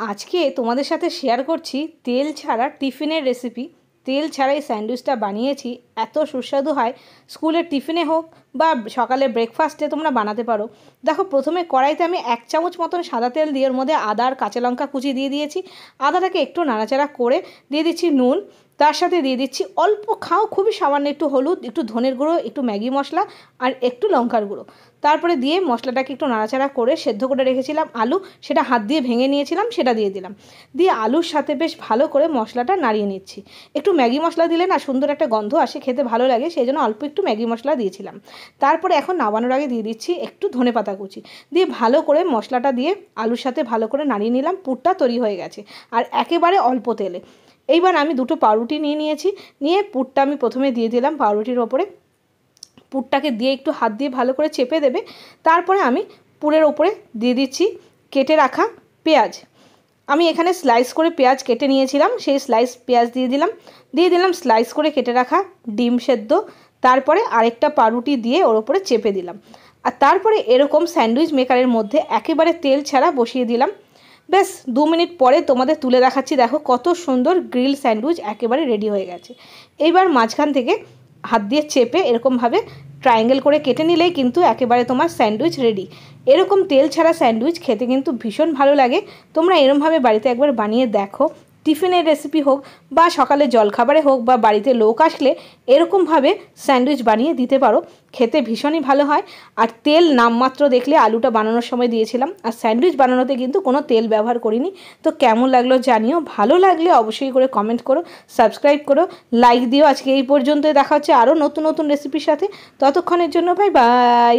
আজকে তোমাদের সাথে শেয়ার করছি তেল ছাড়া টিফিনের রেসিপি। তেল ছাড়া এই স্যান্ডউইচটা বানিয়েছি, এত সুস্বাদু হয়। স্কুলের টিফিনে হোক বা সকালে ব্রেকফাস্টে তোমরা বানাতে পারো। দেখো, প্রথমে কড়াইতে আমি 1 চামচ মতন সাদা তেল দিয়ে ওর মধ্যে আদা আর কাঁচা লঙ্কা কুচি দিয়ে দিয়েছি। আদাটাকে একটু নাড়াচাড়া করে দিয়ে দিচ্ছি নুন, তার সাথে দিয়ে দিচ্ছি অল্প খুবই সামান্য একটু হলুদ, একটু ধনের গুঁড়ো, একটু ম্যাগি মশলা আর একটু লঙ্কার গুঁড়ো। তারপরে দিয়ে মশলাটাকে একটু নাড়াচাড়া করে সেদ্ধ করে রেখেছিলাম আলু, সেটা হাত দিয়ে ভেঙে নিয়েছিলাম, সেটা দিয়ে দিলাম। দিয়ে আলুর সাথে বেশ ভালো করে মশলাটা নাড়িয়ে নিচ্ছি। একটু ম্যাগি মশলা দিলে না সুন্দর একটা গন্ধ আসে, খেতে ভালো লাগে, সেই জন্য অল্প একটু ম্যাগি মশলা দিয়েছিলাম। তারপরে এখন নামানোর আগে দিয়ে দিচ্ছি একটু ধনেপাতা কুচি, দিয়ে ভালো করে মশলাটা দিয়ে আলুর সাথে ভালো করে নাড়িয়ে নিলাম। পুরটা তৈরি হয়ে গেছে আর একেবারে অল্প তেলে। এইবার আমি দুটো পাউরুটি নিয়েছি, নিয়ে পুরটা আমি প্রথমে দিয়ে দিলাম পাউরুটির ওপরে। পুরটাকে দিয়ে একটু হাত দিয়ে ভালো করে চেপে দেবে। তারপরে আমি পুরের ওপরে দিয়ে দিচ্ছি কেটে রাখা পেঁয়াজ। আমি এখানে স্লাইস করে পেঁয়াজ কেটে নিয়েছিলাম, সেই স্লাইস পেঁয়াজ দিয়ে দিলাম স্লাইস করে কেটে রাখা ডিম সেদ্ধ। তারপরে আরেকটা পাউরুটি দিয়ে ওর ওপরে চেপে দিলাম। আর তারপরে এরকম স্যান্ডউইচ মেকারের মধ্যে একেবারে তেল ছাড়া বসিয়ে দিলাম। বেশ 2 মিনিট পরে তোমাদের তুলে দেখাচ্ছি। দেখো কত সুন্দর গ্রিল স্যান্ডউইচ একেবারে রেডি হয়ে গেছে। এইবার মাঝখান থেকে হাত দিয়ে চেপে এরকমভাবে ট্রায়াঙ্গেল করে কেটে নিলেই কিন্তু একেবারে তোমার স্যান্ডউইচ রেডি। এরকম তেল ছাড়া স্যান্ডউইচ খেতে কিন্তু ভীষণ ভালো লাগে। তোমরা এরমভাবে বাড়িতে একবার বানিয়ে দেখো। টিফিনের রেসিপি হোক বা সকালে জলখাবারে হোক বা বাড়িতে লোক আসলে এরকমভাবে স্যান্ডউইচ বানিয়ে দিতে পারো, খেতে ভীষণই ভালো হয়। আর তেল নামমাত্র দেখলে আলুটা বানানোর সময় দিয়েছিলাম, আর স্যান্ডউইচ বানানোতে কিন্তু কোনো তেল ব্যবহার করিনি। তো কেমন লাগলো জানিও, ভালো লাগলে অবশ্যই করে কমেন্ট করো, সাবস্ক্রাইব করো, লাইক দিও। আজকে এই পর্যন্তই, দেখা হচ্ছে আরও নতুন নতুন রেসিপির সাথে। ততক্ষণের জন্য বাই বাই।